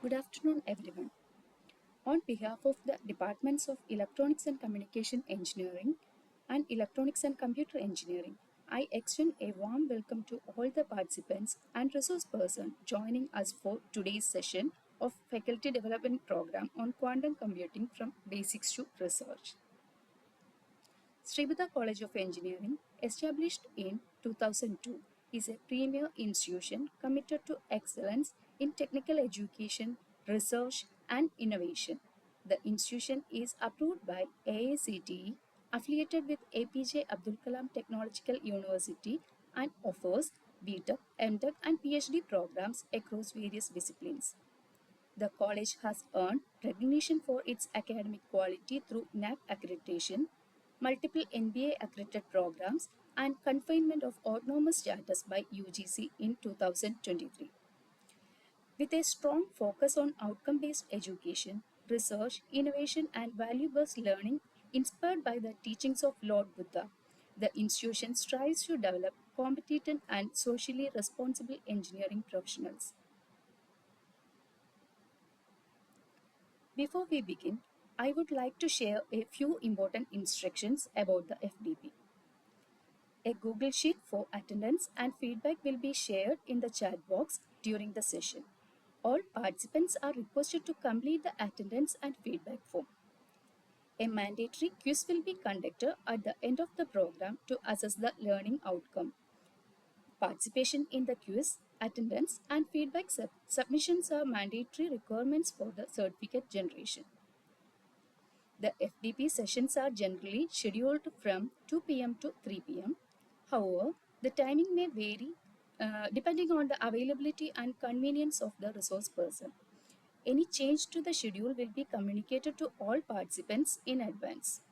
Good afternoon, everyone. On behalf of the Departments of Electronics and Communication Engineering and Electronics and Computer Engineering, I extend a warm welcome to all the participants and resource persons joining us for today's session of Faculty Development Program on Quantum Computing from Basics to Research. Sribudha College of Engineering, established in 2002, is a premier institution committed to excellence in technical education, research, and innovation. The institution is approved by AICTE, affiliated with APJ Abdul Kalam Technological University, and offers BTech, MTech, and PhD programs across various disciplines. The college has earned recognition for its academic quality through NAAC accreditation, multiple NBA accredited programs, and conferment of autonomous status by UGC in 2023. With a strong focus on outcome-based education, research, innovation, and value-based learning inspired by the teachings of Lord Buddha, the institution strives to develop competent and socially responsible engineering professionals. Before we begin, I would like to share a few important instructions about the FDP. A Google Sheet for attendance and feedback will be shared in the chat box during the session. All participants are requested to complete the attendance and feedback form. A mandatory quiz will be conducted at the end of the program to assess the learning outcome. Participation in the quiz, attendance, and feedback submissions are mandatory requirements for the certificate generation. The FDP sessions are generally scheduled from 2 p.m. to 3 p.m. However, the timing may vary depending on the availability and convenience of the resource person. Any change to the schedule will be communicated to all participants in advance.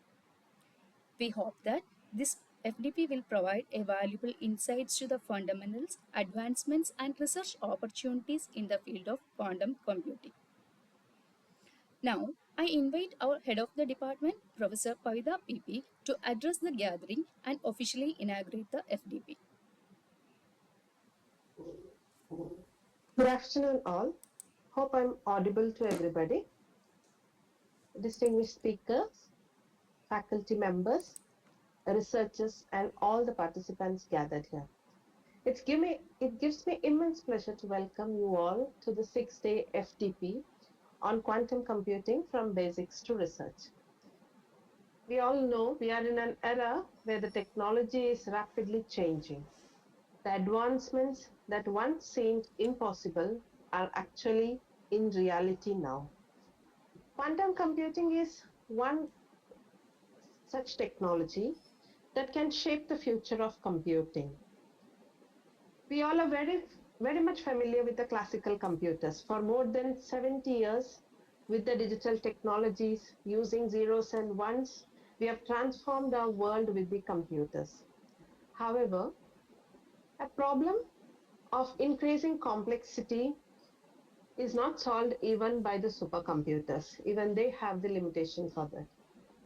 We hope that this FDP will provide a valuable insights to the fundamentals, advancements, and research opportunities in the field of quantum computing. Now, I invite our head of the department, Professor Pavita PP, to address the gathering and officially inaugurate the FDP. Good afternoon, all. Hope I'm audible to everybody. Distinguished speakers, faculty members, researchers, and all the participants gathered here. It gives me immense pleasure to welcome you all to the 6-day FDP on quantum computing from basics to research. We all know we are in an era where the technology is rapidly changing. The advancements that once seemed impossible are actually in reality now. Quantum computing is one such technology that can shape the future of computing. We all are very much familiar with the classical computers. For more than 70 years, with the digital technologies using zeros and ones, we have transformed our world with the computers. However, a problem of increasing complexity is not solved even by the supercomputers. Even they have the limitations of it.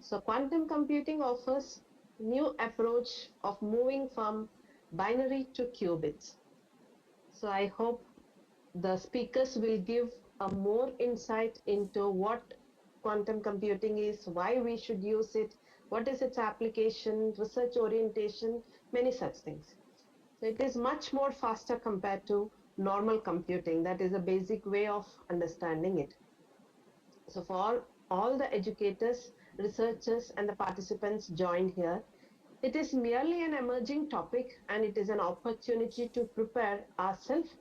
So quantum computing offers new approach of moving from binary to qubits. So I hope the speakers will give a more insight into what quantum computing is, why we should use it, what is its application, research orientation, many such things. So it is much more faster compared to normal computing. That is a basic way of understanding it. So for all the educators, researchers, and the participants joined here, it is merely an emerging topic, and it is an opportunity to prepare ourselves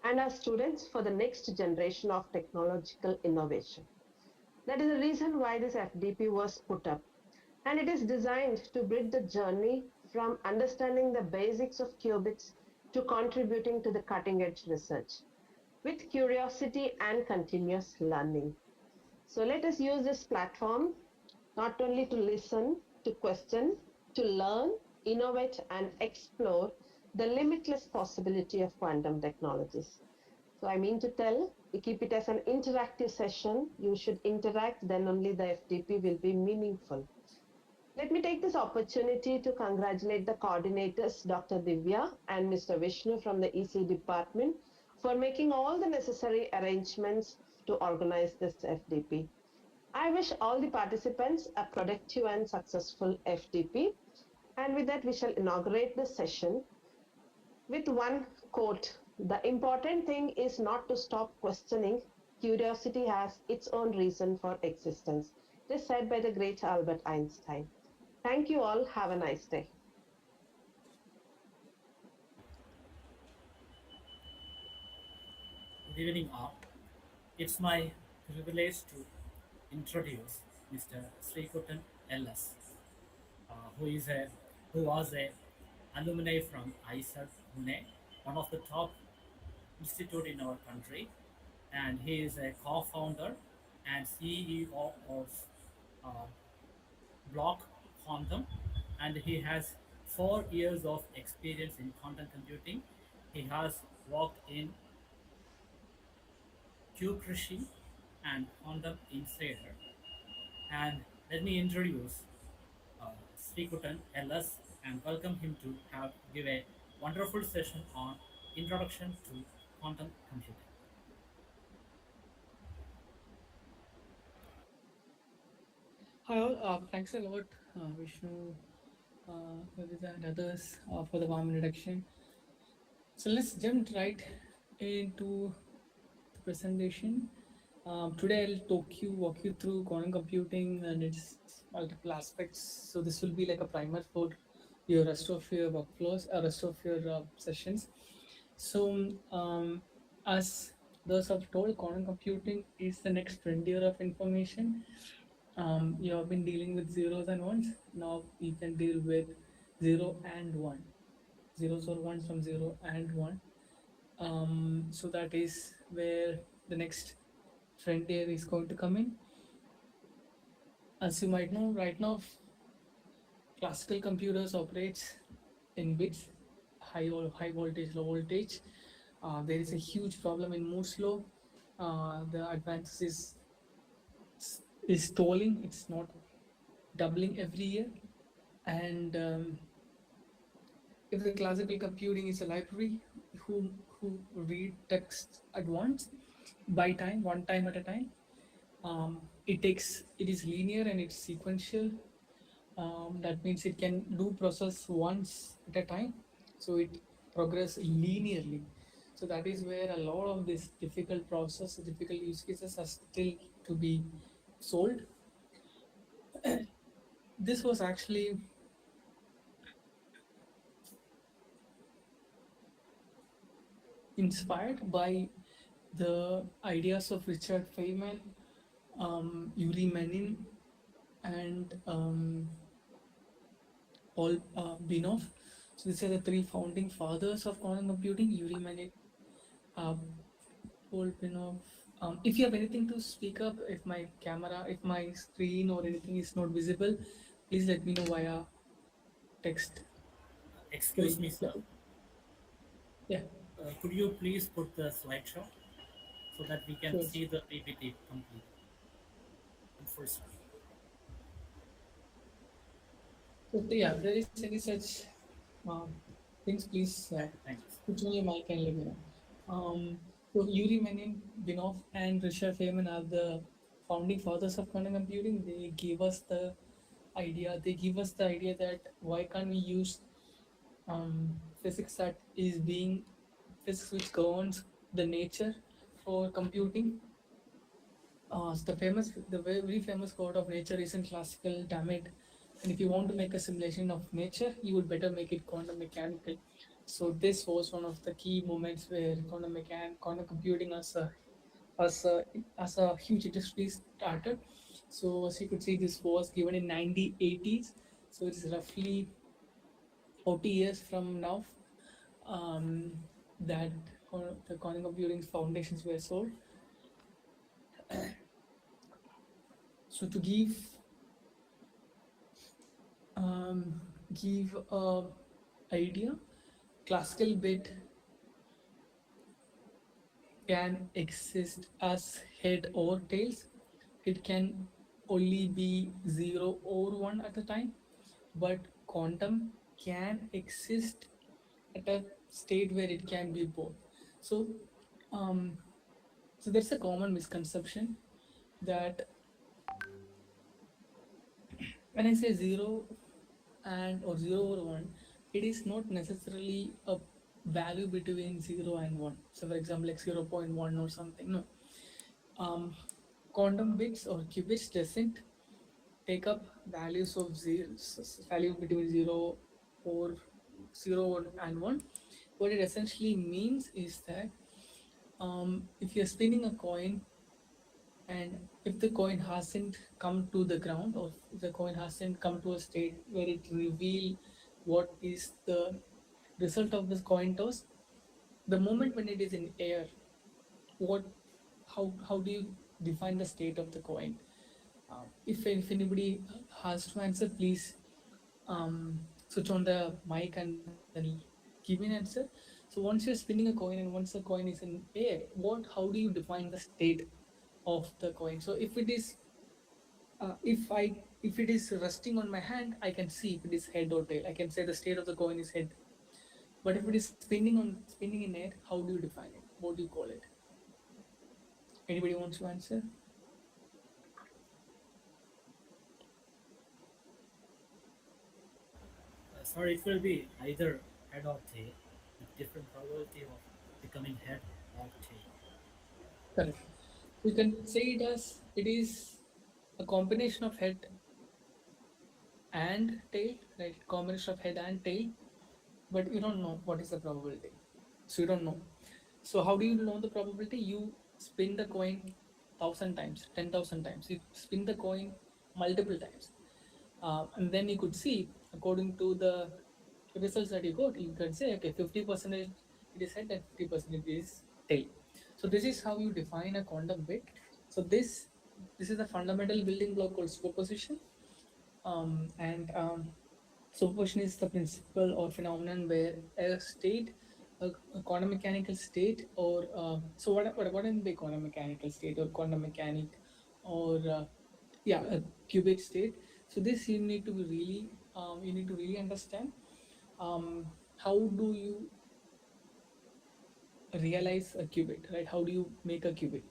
and our students for the next generation of technological innovation. That is the reason why this FDP was put up. And it is designed to bridge the journey from understanding the basics of qubits to contributing to the cutting edge research with curiosity and continuous learning. So let us use this platform not only to listen, to question, to learn, innovate, and explore the limitless possibility of quantum technologies. So I mean to tell, we keep it as an interactive session. You should interact, then only the FDP will be meaningful. Let me take this opportunity to congratulate the coordinators, Dr. Divya and Mr. Vishnu from the ECE department, for making all the necessary arrangements to organize this FDP. I wish all the participants a productive and successful FDP. And with that, we shall inaugurate the session with one quote. The important thing is not to stop questioning. Curiosity has its own reason for existence. It is said by the great Albert Einstein. Thank you all. Have a nice day. Good evening, all. It's my privilege to introduce Mr. Srikutan Ellis, who is a who was a alumni from ISET Pune, one of the top institute in our country, and he is a co-founder and CEO of uh, Block Quantum, and he has 4 years of experience in quantum computing. He has worked in Q and Quantum Insider. And let me introduce Srikutan LS and welcome him to have give a wonderful session on introduction to quantum computing. Hi all, thanks a lot, Vishnu, Kavita and others for the warm introduction. So let's jump right into the presentation. Today I'll walk you through quantum computing and its multiple aspects. So this will be like a primer for your rest of your workflows, rest of your sessions. So as those have told, quantum computing is the next frontier of information. You have been dealing with zeros and ones. Now you can deal with zero and one, zeros or ones from zero and one. So that is where the next frontier is going to come in. As you might know, right now classical computers operates in bits, high voltage, low voltage. There is a huge problem in Moore's law. The advances is stalling. It's not doubling every year. And if the classical computing is a library who read text at once by time, one time at a time, it is linear and it's sequential. That means it can do process once at a time, so it progress linearly. So that is where a lot of this difficult process, difficult use cases are still to be solved. This was actually inspired by the ideas of Richard Feynman, Yuri Menin, and Paul Binoff. So these are the three founding fathers of quantum computing: Yuri Menin, uh, Paul Binoff. If you have anything to speak up, if my screen or anything is not visible, please let me know via text. Excuse Sorry. me, sir. Yeah, Could you please put the slideshow so that we can sure. see the PPT complete and full screen? So yeah, there is any such um, things, please Thank you, sir. put on your mic and let me know. So Yuri Menin, Binoff, and Richard Feynman are the founding fathers of quantum computing. They gave us the idea. They give us the idea that why can't we use physics that is being physics which governs the nature for computing. The very famous quote of nature isn't classical, damn it. And if you want to make a simulation of nature, you would better make it quantum mechanical. So this was one of the key moments where quantum computing as a, as a huge industry started. So as you could see, this was given in 1980s. So it's roughly 40 years from now that the quantum computing foundations were sold. So to give a idea, classical bit can exist as head or tails. It can only be 0 or 1 at a time, but quantum can exist at a state where it can be both. So Um, so there's a common misconception that when I say zero and or zero or one, it is not necessarily a value between zero and one. So, for example, like 0.1 or something. No, um, quantum bits or qubits doesn't take up values of zero, value between or zero and one. What it essentially means is that if you're spinning a coin and if the coin hasn't come to the ground or if the coin hasn't come to a state where it reveal what is the result of this coin toss, the moment when it is in air, what how do you define the state of the coin? If anybody has to answer, please switch on the mic and then give me an answer. So once you're spinning a coin and once the coin is in air, how do you define the state of the coin? So if it is resting on my hand, I can see if it is head or tail. I can say the state of the coin is head. But if it is spinning in air, how do you define it? What do you call it? Anybody wants to answer? Sorry, it will be either head or tail, with different probability of becoming head or tail. Correct. We can say it as it is a combination of head and tail, right? Combination of head and tail, but you don't know what is the probability. So you don't know. So how do you know the probability? You spin the coin 1,000 times, 10,000 times. You spin the coin multiple times, and then you could see according to the results that you got, you can say okay, 50% it is head and 50% it is tail. So this is how you define a quantum bit. So this is a fundamental building block called superposition. And Superposition is the principle or phenomenon where a state, a quantum mechanical state, or so what I mean by quantum mechanical state or quantum mechanic, or yeah, a qubit state. So this you need to be really you need to really understand. How do you realize a qubit, right? How do you make a qubit?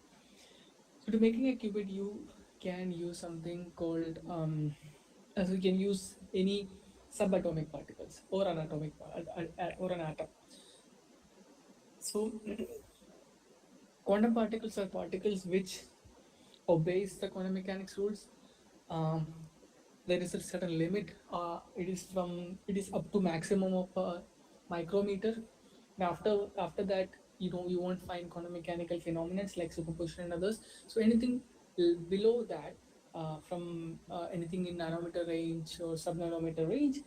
So to making a qubit, you can use something called as we can use any subatomic particles or an or an atom. So quantum particles are particles which obeys the quantum mechanics rules. Um, there is a certain limit. It is up to maximum of a micrometer. And after that, you won't find quantum mechanical phenomena like superposition and others. So anything below that, from anything in nanometer range or sub-nanometer range,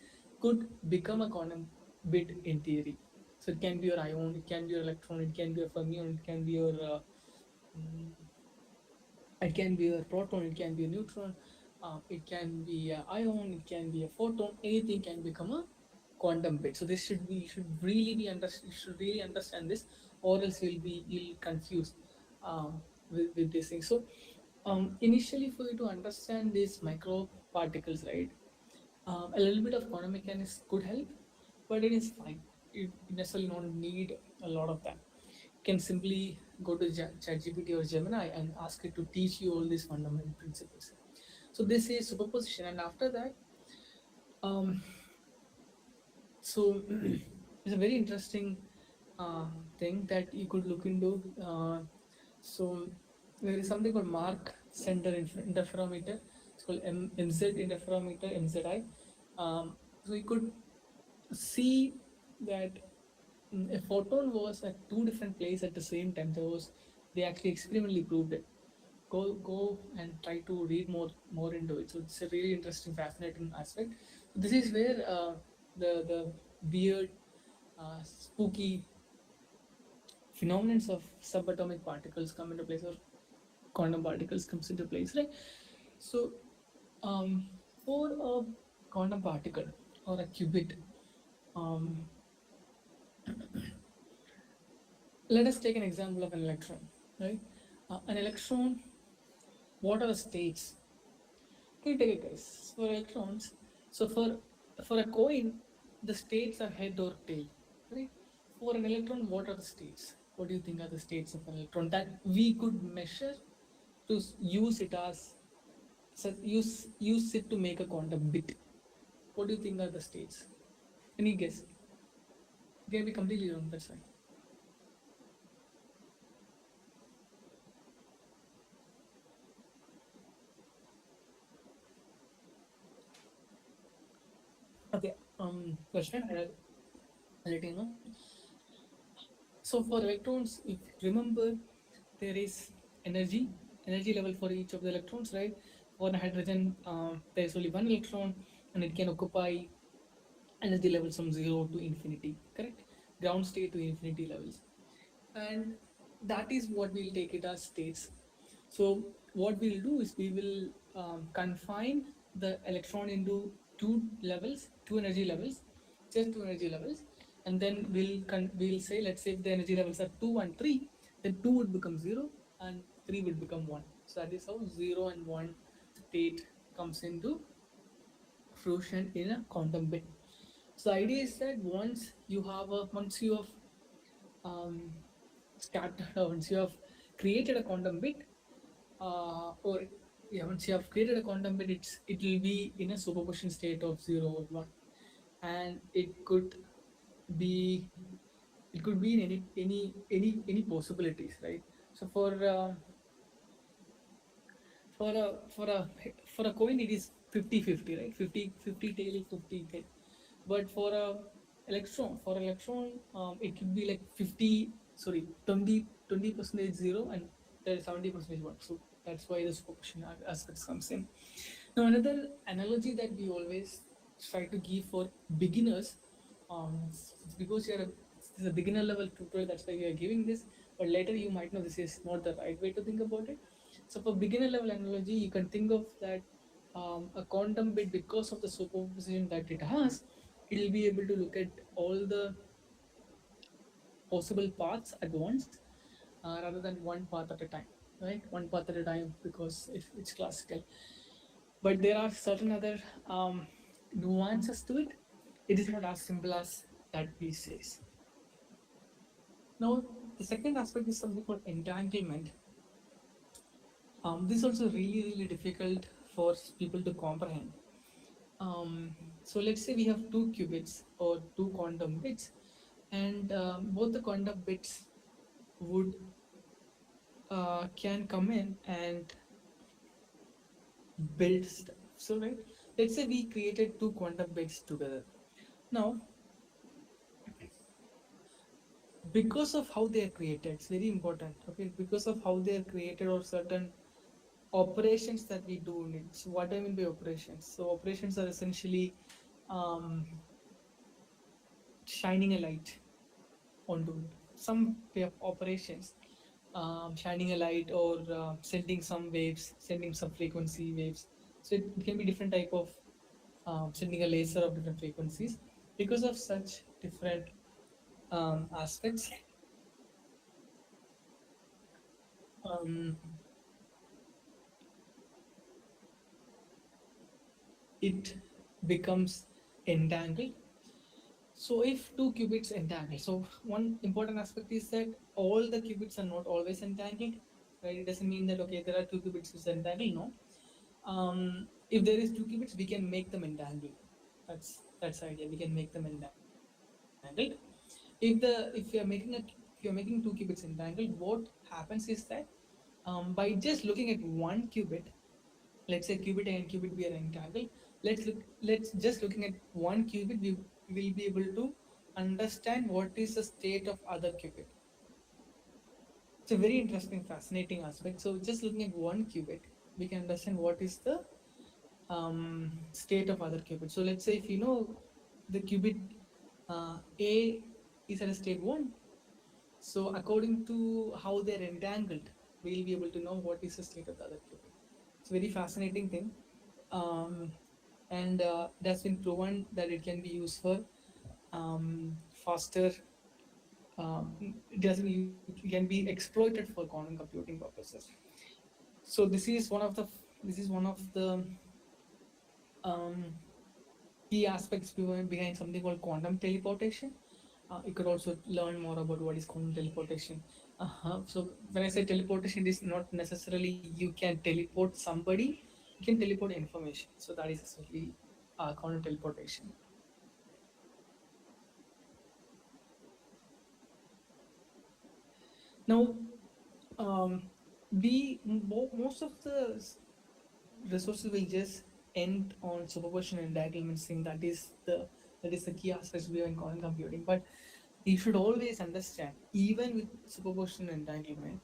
could become a quantum bit in theory. So it can be your ion, it can be your electron, it can be your fermion, it can be your mm, it can be a proton, it can be a neutron, it can be an ion, it can be a photon. Anything can become a quantum bit. So this should be you should really understand this, or else you'll confused with this thing. So initially, for you to understand these micro particles, right? A little bit of quantum mechanics could help, but it is fine. You necessarily don't need a lot of that. You can simply go to ChatGPT or Gemini and ask it to teach you all these fundamental principles. So this is superposition, and after that, um, so it's a very interesting thing that you could look into. So there is something called Mark Center Interferometer. It's called MZ interferometer, MZI. So you could see that a photon was at two different places at the same time. They actually experimentally proved it. Go and try to read more into it. So it's a really interesting, fascinating aspect. So this is where the weird, spooky phenomenons of subatomic particles come into place, or quantum particles comes into place, right? So for a quantum particle or a qubit, um, let us take an example of an electron, right? An electron, what are the states? Can you take it, guys? For electrons, so for a coin, the states are head or tail, right? For an electron, what are the states? What do you think are the states of an electron that we could measure to use it as use it to make a quantum bit? What do you think are the states? Any guess? It can be completely wrong. That's fine. Okay. Question. I'll let you know. So for electrons, if you remember, there is energy level for each of the electrons, right? For hydrogen, there is only one electron, and it can occupy energy levels from 0 to infinity, correct? Ground state to infinity levels, and that is what we'll take it as states. So what we'll do is we will confine the electron into two energy levels, just two energy levels, and then we'll say, let's say if the energy levels are 2 and 3, then 2 would become 0 and 3 will become 1. So that is how 0 and 1 state comes into fruition in a quantum bit. So the idea is that once you have um, started, once you have created a quantum bit, or yeah, once you have created a quantum bit, it will be in a superposition state of 0 or 1, and be it could be in any possibilities, right? So for a for a for a coin it is 50-50, right? 50 tail, 50 head. But for electron, it could be like 50, sorry, 20% 0 and there is 70% 1. So that's why this proportion aspects comes in. Now another analogy that we always try to give for beginners, it's because this is a beginner level tutorial, that's why we are giving this, but later you might know this is not the right way to think about it. So for beginner level analogy, you can think of that a quantum bit, because of the superposition that it has, it will be able to look at all the possible paths at once, rather than one path at a time, right? One path at a time, because it's classical. But there are certain other nuances to it. It is not as simple as that we says. Now, the second aspect is something called entanglement. This is also really difficult for people to comprehend. So let's say we have two qubits or two quantum bits, and both the quantum bits would can come in and build stuff. So right, let's say we created two quantum bits together. Now, because of how they are created, it's very important. Okay, because of how they are created, or certain operations that we do in it. So what I mean by operations? So operations are essentially um, shining a light onto it. Some way of operations, shining a light, or sending some waves, sending some frequency waves. So it can be different type of sending a laser of different frequencies. Because of such different aspects, um, it becomes entangled. So if two qubits entangle, so one important aspect is that all the qubits are not always entangled, right? It doesn't mean that okay, there are two qubits which are entangled. No, if there is two qubits, we can make them entangled. That's the idea. We can make them entangled. If you're making two qubits entangled, what happens is that by just looking at one qubit, let's say qubit A and qubit B are entangled. Let's just looking at one qubit, we will be able to understand what is the state of other qubit. It's a very interesting, fascinating aspect. So just looking at one qubit, we can understand what is the state of other qubit. So let's say if you know the qubit A is at a state 1, so according to how they're entangled, we'll be able to know what is the state of the other qubit. It's a very fascinating thing, um, and that's been proven that it can be used for faster. It can be exploited for quantum computing purposes. So this is one of the um, key aspects behind something called quantum teleportation. you could also learn more about what is called teleportation. So when I say teleportation, it is not necessarily you can teleport somebody, you can teleport information. So that is essentially called teleportation. Now, most of the resources will just end on superposition entanglement, saying that is the key aspect behind quantum computing. But you should always understand, even with superposition entanglement,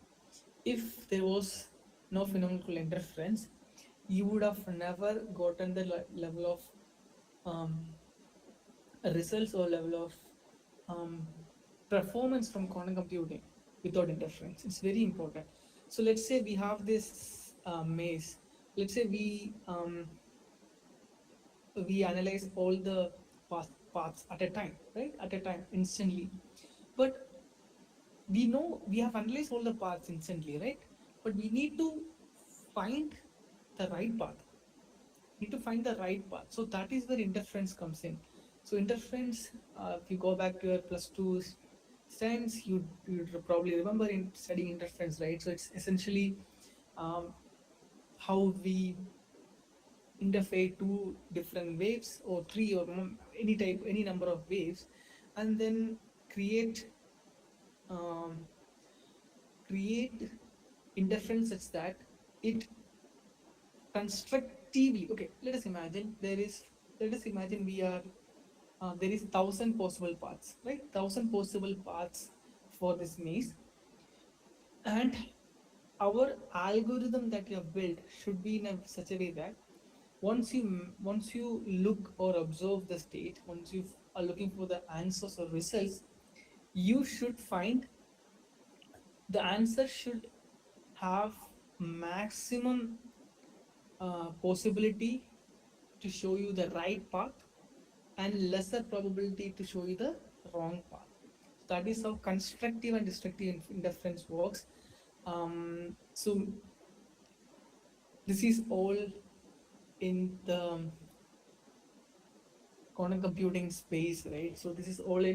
if there was no phenomenal interference, you would have never gotten the level of um, results or level of um, performance from quantum computing without interference. It's very important. So let's say we have this maze. Let's say we analyze all the paths at a time, right? At a time, instantly. But we know we have analyzed all the paths instantly, right? But we need to find the right path. Need to find the right path. So that is where interference comes in. So interference, if you go back to your plus two science, you'd probably remember in studying interference, right? So it's essentially um, how we interfere two different waves or three or any type, any number of waves, and then create um, create interference such that it constructively, okay, let us imagine we are there is 1,000 possible paths, right? 1,000 possible paths for this maze, and our algorithm that you have built should be in such a way that once you look or observe the state, once you are looking for the answers or results, you should find the answer should have maximum possibility to show you the right path and lesser probability to show you the wrong path. So that is how constructive and destructive interference works. So this is all in the quantum computing space, right? So this is all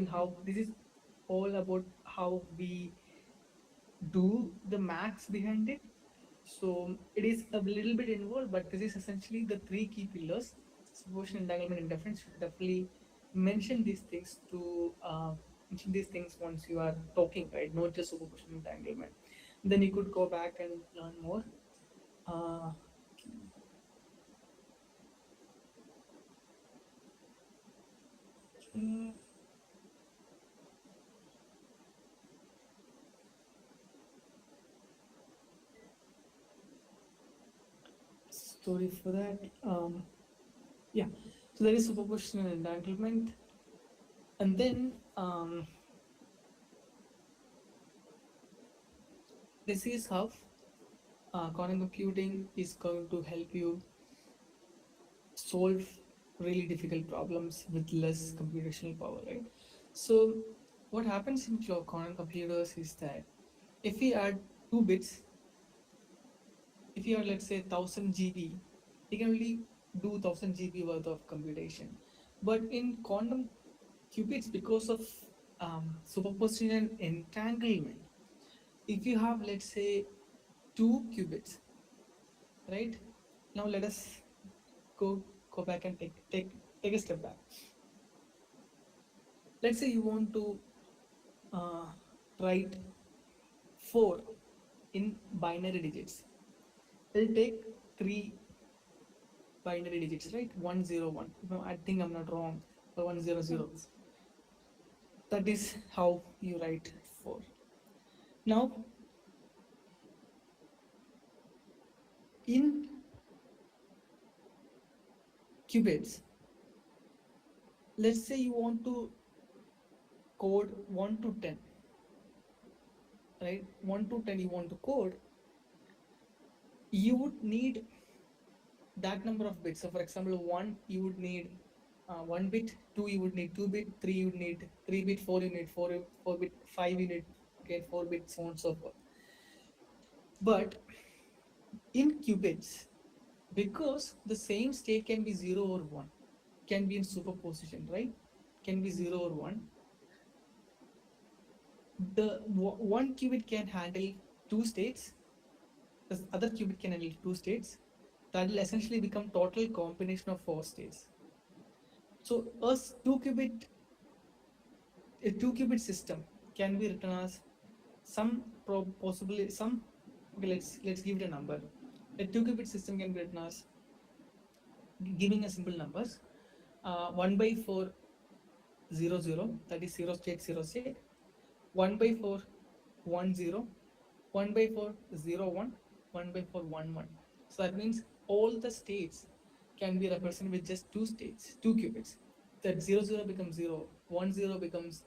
about how we do the maths behind it. So it is a little bit involved, but this is essentially the three key pillars. Superposition, entanglement, indifference. Should definitely mention these things to mention these things once you are talking, right? Not just superposition entanglement. Then you could go back and learn more. Uh, mm, Story for that. Yeah. So there is superposition and entanglement, and then this is how quantum computing is going to help you solve really difficult problems with less computational power, right? So what happens in your quantum computers is that if we add 2 bits, if you add let's say 1000 GB, you can only do 1000 GB worth of computation. But in quantum qubits, because of superposition and entanglement, if you have let's say 2 qubits, right? Now let us go back and take a step back. Let's say you want to uh, write 4 in binary digits. It'll take 3 binary digits, right? 101. No, I think I'm not wrong. Or 100. Yes. That is how you write 4. Now, in qubits, let's say you want to code 1 to 10, right? 1 to 10 you want to code, you would need that number of bits. So for example, 1 you would need 1 bit, 2 you would need 2 bit, 3 you would need 3 bit, 4 you need 4 bit, 5 you need again 4 bits, so on and so forth. But in qubits, because the same state can be 0 or 1, can be in superposition, right? Can be 0 or 1. one qubit can handle two states, the other qubit can handle two states. That will essentially become total combination of four states. So a two qubit system can be written as possibly some. Okay, let's give it a number. A two qubit system can be written as, giving a simple numbers, 1 by 4 0 0, that is 0 state, 1 by 4 1 0, 1 by 4 0 1, 1 by 4 1 1. So that means all the states can be represented with just two states, two qubits. That 0 0 becomes 0, 1 0 becomes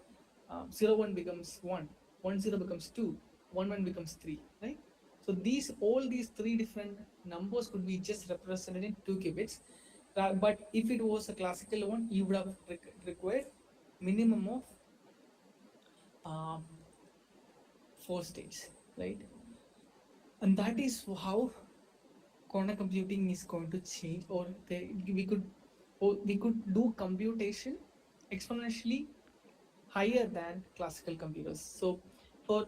0 1 becomes 1, 1 0 becomes 2, 1 1 becomes 3, right? So all these three different numbers could be just represented in two qubits. But if it was a classical one, you would have required minimum of um, four states, right? And that is how quantum computing is going to change, or we could do computation exponentially higher than classical computers. So for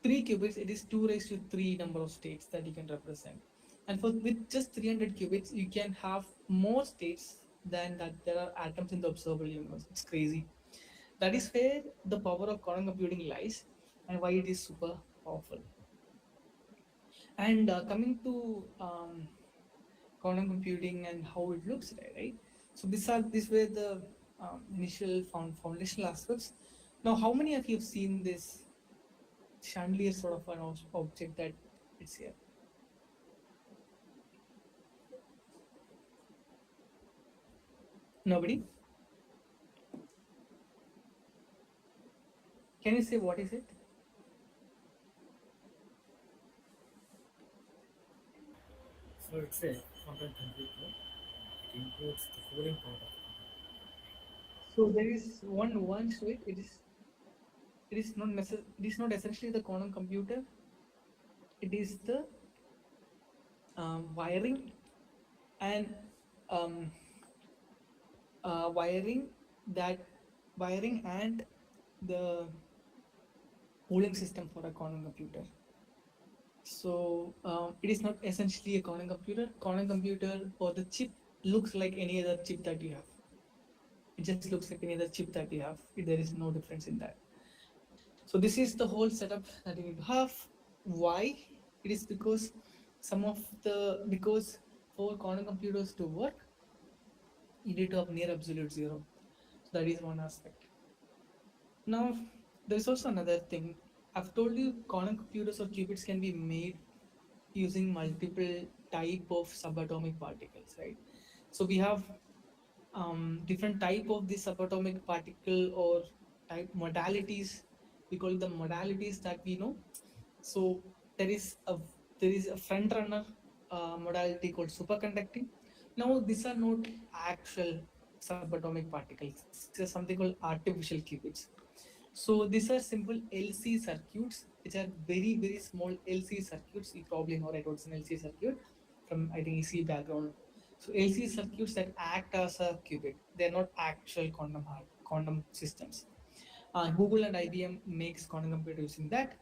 3 qubits, it is 2 raised to 3 number of states that you can represent. And with just 300 qubits, you can have more states than that there are atoms in the observable universe. It's crazy. That is where the power of quantum computing lies and why it is super powerful. And coming to quantum computing and how it looks like, right? So these were the initial foundational aspects. Now, how many of you have seen this chandelier sort of an object that it's here? Nobody? Can you say what is it? So it's a quantum computer. It includes the cooling part of the So there is one nuance to it. It is not essentially the quantum computer. It is the wiring and um, wiring that wiring and the cooling system for a quantum computer. So it is not essentially a quantum computer. Quantum computer or the chip looks like any other chip that you have. It just looks like any other chip that you have. There is no difference in that. So this is the whole setup that you need to have. Why? It is because because for quantum computers to work, you need to have near absolute zero. So that is one aspect. Now, there's also another thing. I've told you quantum computers or qubits can be made using multiple type of subatomic particles, right? So we have different type of the subatomic particle or type modalities. We call them modalities that we know. So there is a front runner modality called superconducting. Now these are not actual subatomic particles. This is something called artificial qubits. So these are simple LC circuits, which are very small LC circuits. You probably know, right, what's an LC circuit from, I think, ECE background. So LC circuits that act as a qubit. They're not actual quantum systems. Google and IBM makes quantum computer using that.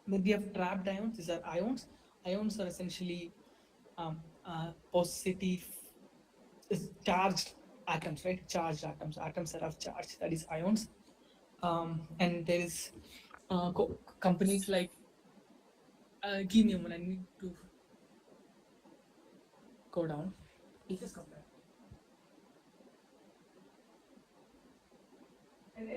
Then we have trapped ions. These are ions. Ions are essentially positive charged atoms, right? Charged atoms, atoms that have charge. That is ions. And there is companies like, give me a moment, I need to go down. Let's just come back. And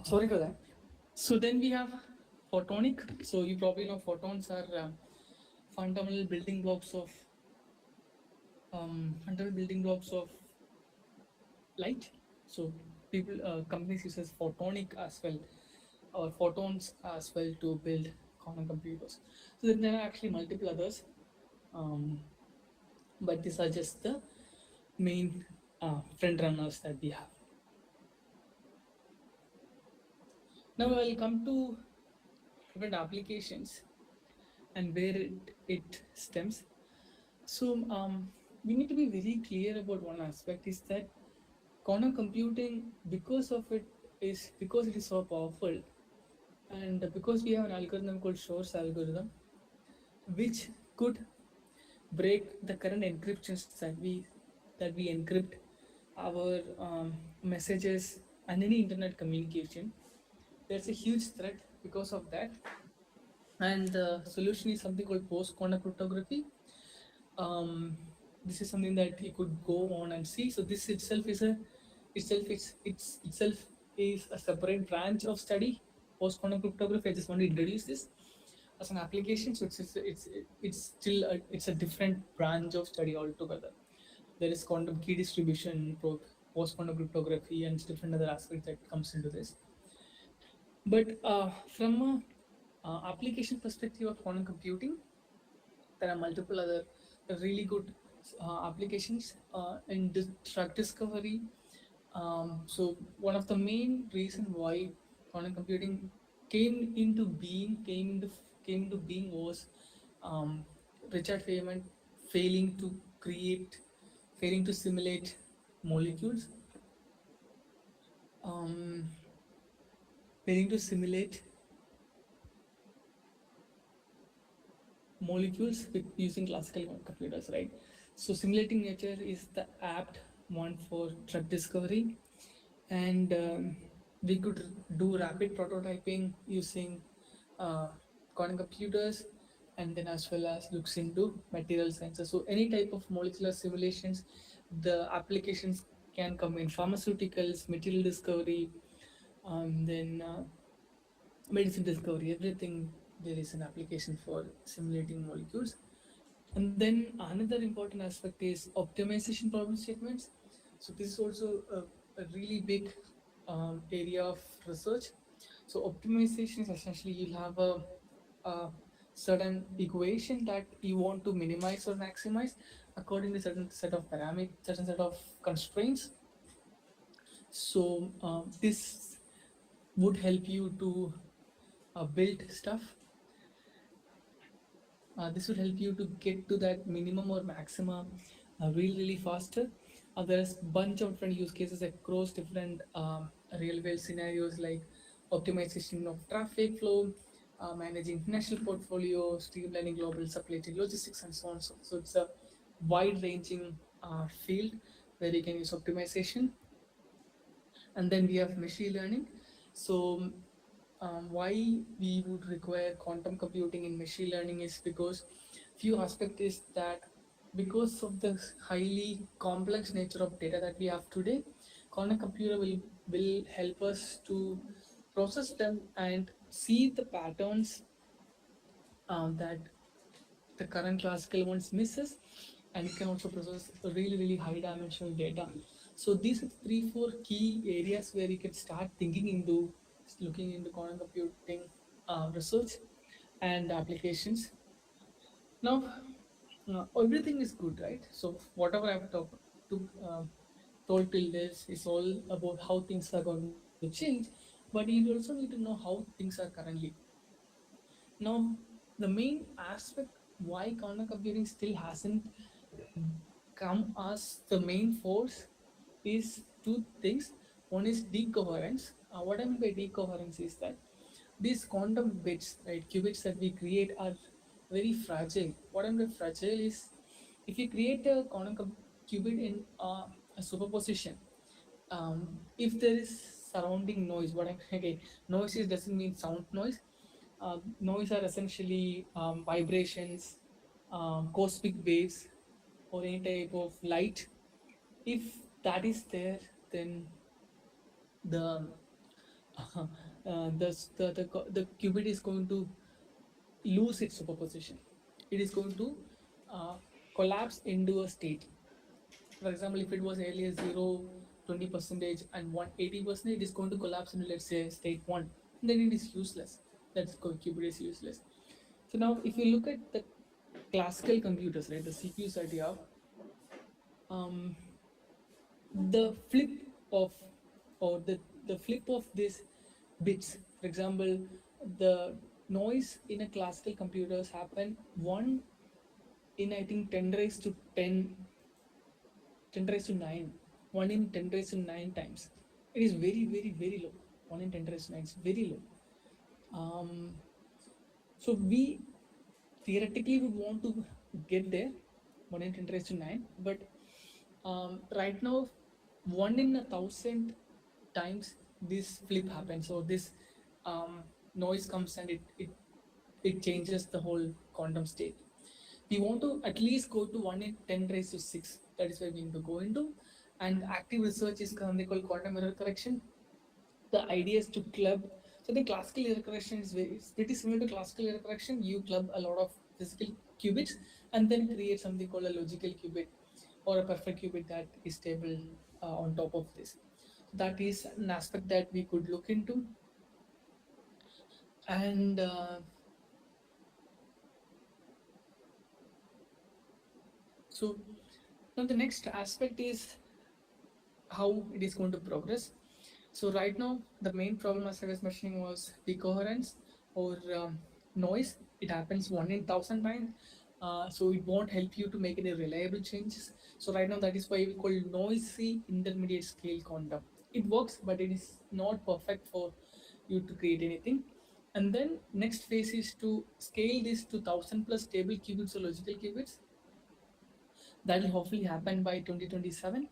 sorry for that. So then we have photonic. So you probably know photons are fundamental building blocks of light. So companies uses photonic as well, or photons as well, to build quantum computers. So then there are actually multiple others, but these are just the main front runners that we have. Now I'll come to different applications and where it stems. So we need to be very clear about one aspect is that quantum computing, because it is so powerful, and because we have an algorithm called Shor's algorithm, which could break the current encryptions that we encrypt our messages and any internet communication. There's a huge threat because of that, and the solution is something called post quantum cryptography. um, this is something that you could go on and see. So this itself is a separate branch of study, post quantum cryptography. I just want to introduce this as an application. So it's still it's a different branch of study altogether. There is quantum key distribution, post quantum cryptography, and different other aspects that comes into this. But from a application perspective of quantum computing, there are multiple other really good applications in drug discovery. So one of the main reason why quantum computing came into being was um, Richard Feynman failing to create, failing to simulate molecules, um, failing to simulate molecules with using classical computers, right? So simulating nature is the apt one for drug discovery, and we could do rapid prototyping using uh, quantum computers, and then as well as looks into material sciences. So any type of molecular simulations, the applications can come in pharmaceuticals, material discovery, then medicine discovery, everything. There is an application for simulating molecules. And then another important aspect is optimization problem statements. So this is also a really big area of research. So optimization is essentially you'll have a certain equation that you want to minimize or maximize according to certain set of parameters, certain set of constraints. So this would help you to build stuff. This will help you to get to that minimum or maximum really faster. There's bunch of different use cases across different real world scenarios, like optimization of traffic flow, managing financial portfolio, streamlining global supply chain logistics, and so on. So it's a wide ranging field where you can use optimization. And then we have machine learning. So why we would require quantum computing in machine learning is because few aspect is that because of the highly complex nature of data that we have today, quantum computer will help us to process them and see the patterns that the current classical ones misses, and it can also process really high dimensional data. So these are three four key areas where you can start thinking into looking into quantum computing research and applications. Now everything is good, right? So whatever I've told till this is all about how things are going to change, but you also need to know how things are currently. Now, the main aspect why quantum computing still hasn't come as the main force is two things. One is decoherence. What I mean by decoherence is that these quantum bits, right, qubits that we create are very fragile. What I mean by fragile is if you create a qubit in a superposition, if there is surrounding noise, what I okay, noise doesn't mean sound noise. Noise are essentially vibrations, cosmic waves, or any type of light. If that is there, then the the qubit is going to lose its superposition. It is going to uh, collapse into a state. For example, if it was earlier 0, 20% and 180%, it is going to collapse into, let's say, state 1. Then it is useless. That's qubit is useless. So now, if you look at the classical computers, right, the CPUs that you have, the flip of the flip of this bits. For example, the noise in a classical computers happen one in I think 10 raised to 10, 10 raised to 9, 1 in 10 raised to 9 times. It is very, very, very low. 1 in 10 raised to 9 is very low. So we theoretically would want to get there, 1 in 10 raised to 9, but right now, 1 in 1,000 times this flip happens. So this noise comes and it changes the whole quantum state. We want to at least go to 1 in 10 raised to 6. That is where we need to go into. And active research is something called quantum error correction. The idea is to club. So the classical error correction is it's pretty similar to classical error correction. You club a lot of physical qubits and then create something called a logical qubit or a perfect qubit that is stable on top of this. So that is an aspect that we could look into. And so now the next aspect is how it is going to progress. So right now, the main problem, as I was mentioning, was decoherence or noise. It happens 1 in 1,000 times. So it won't help you to make any reliable changes. So right now, that is why we call noisy intermediate scale quantum. It works, but it is not perfect for you to create anything. And then next phase is to scale this to 1,000 plus stable qubits or logical qubits. That will hopefully happen by 2027,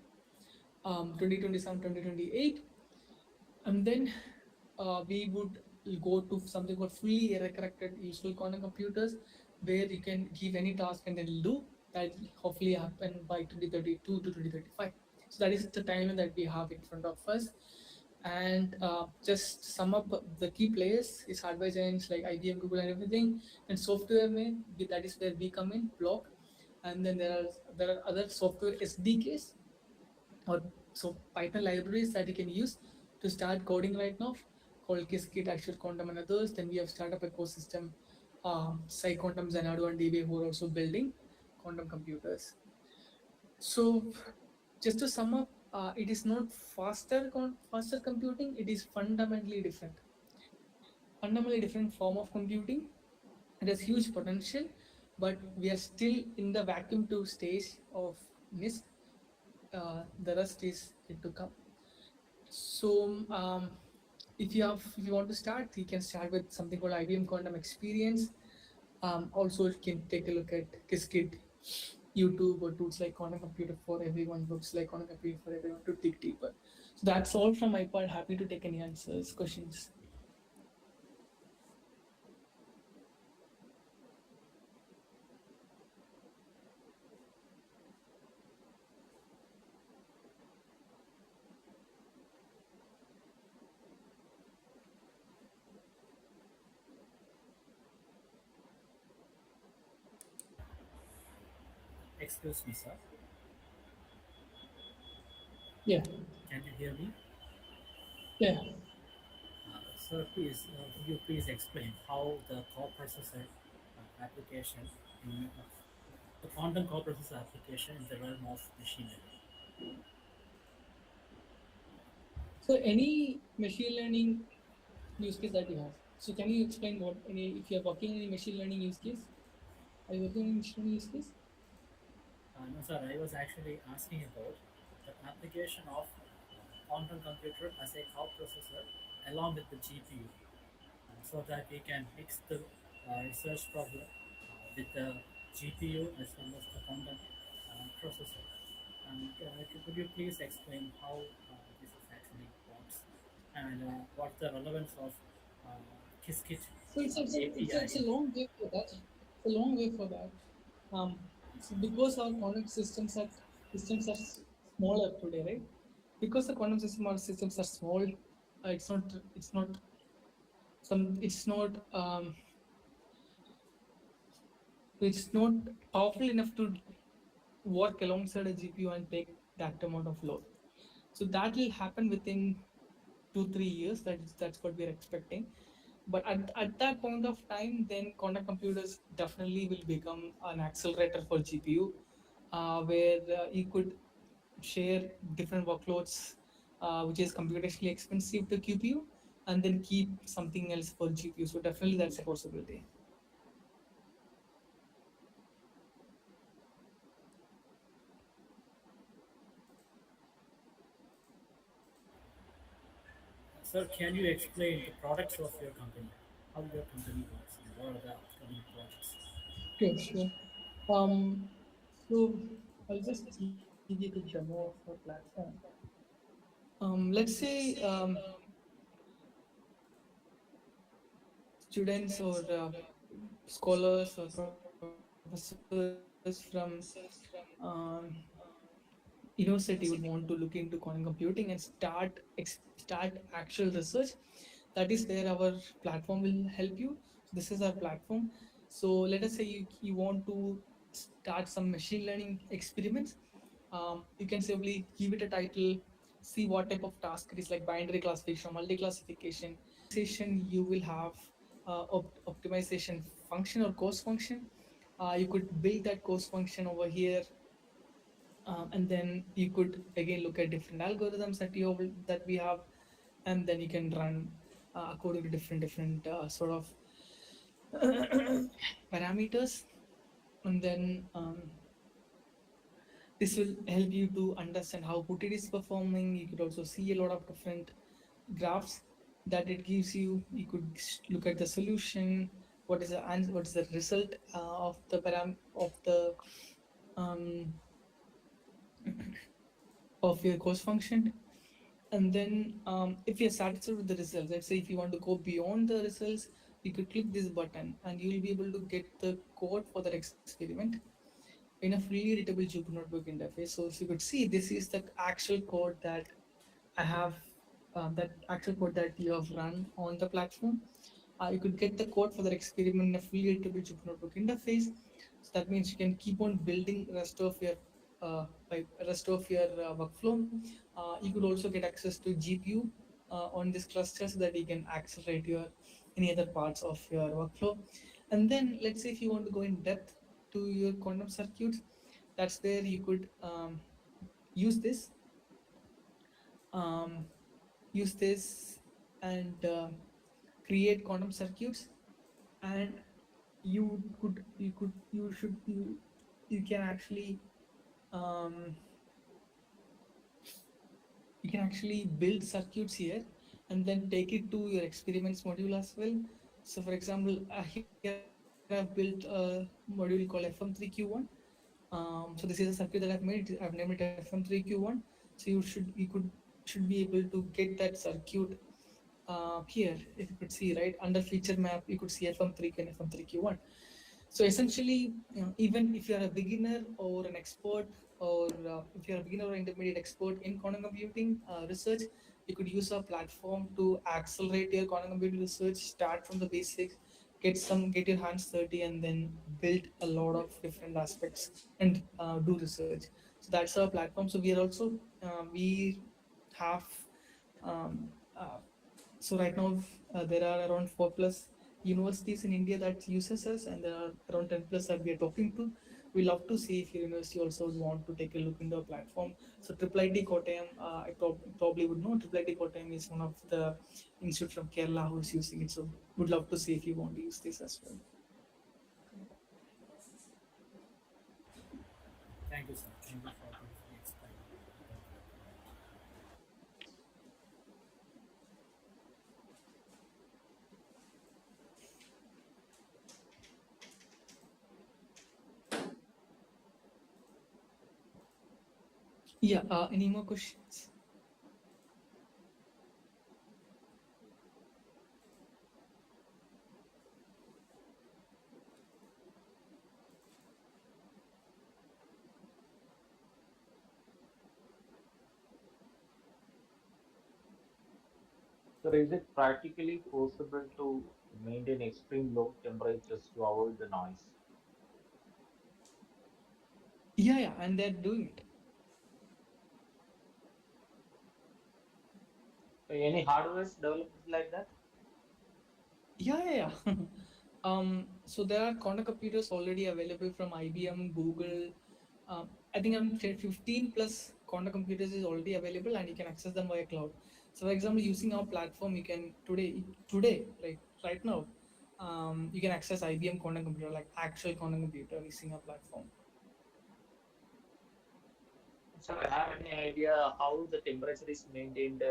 2027, 2028. And then we would go to something called fully error corrected useful quantum computers, where you can give any task and then it'll do. That will hopefully happen by 2032 to 2035. So that is the timeline that we have in front of us. And just sum up, the key players is hardware giants like IBM, Google, and everything. And software main, that is where we come in, block. And then there are other software SDKs or so Python libraries that you can use to start coding right now, called Qiskit, Actual Quantum, and others. Then we have startup ecosystem, PsyQuantum, Xanadu, and DB, who are also building quantum computers. So just to sum up, it is not faster computing. It is fundamentally different. Fundamentally different form of computing. It has huge potential, but we are still in the vacuum 2 stage of NIST. The rest is yet to come. So, if you want to start, you can start with something called IBM Quantum Experience. Also, you can take a look at Qiskit, YouTube, or tools like Quantum Computer for Everyone, books like Quantum Computer for Everyone to dig deeper. So that's all from my part. Happy to take any answers, questions. Excuse me, sir. Yeah, Can you hear me? yeah. Sir, please, could you please explain how the coprocessor application, in, the quantum coprocessor application in the realm of machine learning? So any machine learning use case that you have. So can you explain what any if you're working in a machine learning use case? Are you working in a machine learning use case? No, sir, I was actually asking about the application of quantum computer as a coprocessor along with the GPU, so that we can fix the research problem with the GPU as well as the quantum processor. Could you please explain how this is actually works and what's the relevance of uh, Qiskit So it's a API? long way for that. It's a long way for that. So because our quantum systems are smaller today, right? Because the quantum system our systems are small, it's not powerful enough to work alongside a GPU and take that amount of load. So that will happen within 2 3 years. That's what we're expecting. But at that point of time, then quantum computers definitely will become an accelerator for GPU, where you could share different workloads, which is computationally expensive to QPU, and then keep something else for GPU. So definitely that's a possibility. Sir, can you explain the products of your company, how your company works, and what are the upcoming projects? Sure, sure. Um, so I'll just give you a quick demo of our platform. Let's say students or scholars or professors from um, university would want to look into quantum computing and start actual research. That is where our platform will help you. So this is our platform. So let us say you want to start some machine learning experiments. You can simply give it a title, see what type of task it is, like binary classification, multi classification. You will have optimization function or cost function. You could build that cost function over here, and then you could again look at different algorithms that we have, and then you can run according to different sort of parameters, and then this will help you to understand how put it is performing. You could also see a lot of different graphs that it gives you. You could look at the solution, what is the answer, what is the result of the um, of your cost function. And then if you're satisfied with the results, let's say if you want to go beyond the results, you could click this button and you'll be able to get the code for that experiment in a fully readable Jupyter Notebook interface. So if you could see, this is the actual code that I have, that actual code that you have run on the platform. You could get the code for that experiment in a fully readable Jupyter Notebook interface. So that means you can keep on building rest of your workflow. You could also get access to GPU on this cluster so that you can accelerate your any other parts of your workflow. And then let's say if you want to go in depth to your quantum circuits, that's where you could use this um, use this and create quantum circuits. And you can actually um, build circuits here and then take it to your experiments module as well. So for example, here I've built a module called FM3Q1. So this is a circuit that I've named it FM3Q1. So should be able to get that circuit here. If you could see right under feature map, you could see FM3Q and FM3Q1. So essentially, even if you are a beginner or an expert, or if you're a beginner or intermediate expert in quantum computing research, you could use our platform to accelerate your quantum computing research. Start from the basics, get your hands dirty, and then build a lot of different aspects and do research. So that's our platform. So we have um, uh, so right now, there are around 4+ universities in India that uses us, and there are around 10+ that we are talking to. We love to see if your university also would want to take a look into our platform. So Triple IT Kottayam, probably would know Triple IT Kottayam is one of the institute from Kerala who is using it. So would love to see if you want to use this as well. Thank you, sir. Thank you for briefly explaining about your product. Yeah. Any more questions? So is it practically possible to maintain extreme low temperatures to avoid the noise? Yeah, yeah, and they're doing it. So any hardwares developed like that? Yeah, yeah, yeah. So there are quantum computers already available from IBM, Google. I think I'm 15+ quantum computers is already available and you can access them via cloud. So, for example, using our platform, you can today, like right now, you can access IBM quantum computer, like actual quantum computer, using our platform. So, I have any idea how the temperature is maintained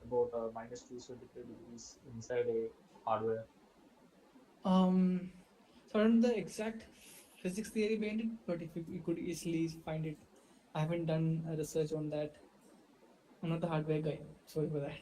about minus 273 degrees inside a hardware? Um, so I don't know the exact physics theory behind it, but if you could easily find it, I haven't done a research on that. I'm not the hardware guy. Sorry for that.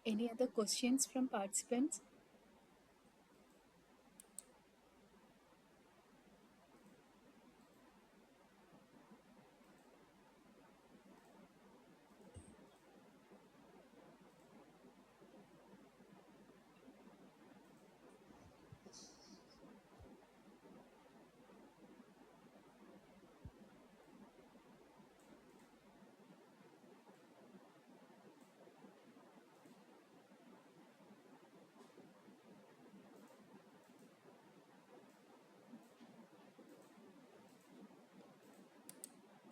Any other questions from participants?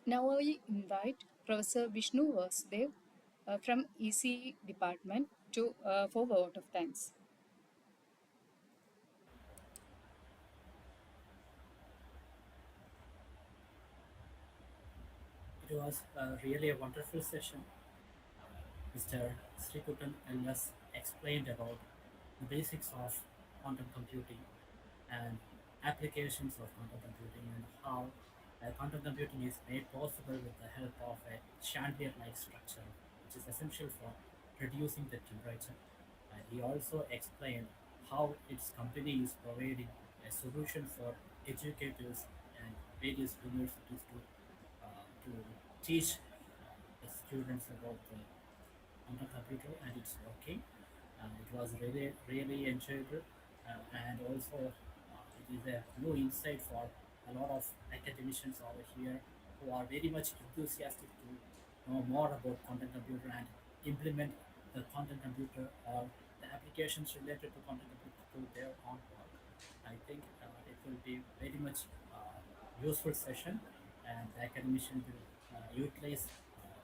Now I invite Professor Vishnu Vasudev from ECE department for a vote of thanks. It was really a wonderful session. Mr. Srikutan Ellas explained about the basics of quantum computing and applications of quantum computing and how quantum computing is made possible with the help of a chandelier-like structure, which is essential for reducing the temperature. And he also explained how its company is providing a solution for educators and various universities to teach the students about the on the computer and it's working. It was really enjoyable, and also it is a new insight for a lot of academicians over here who are very much enthusiastic to know more about quantum computer and implement the quantum computer or the applications related to quantum computer to their own work. I think it will be very much useful session, and the academician will utilize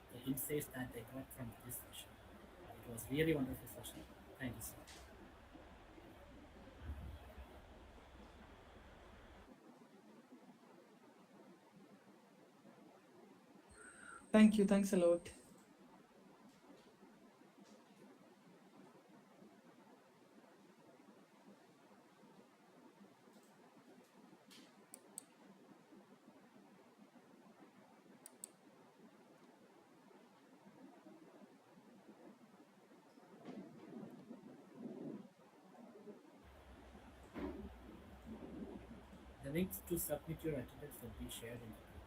the insights that they got from this session. It was really wonderful session. Thank you, sir. Thank you. Thanks a lot. The links to submit your attendance will be shared in the group.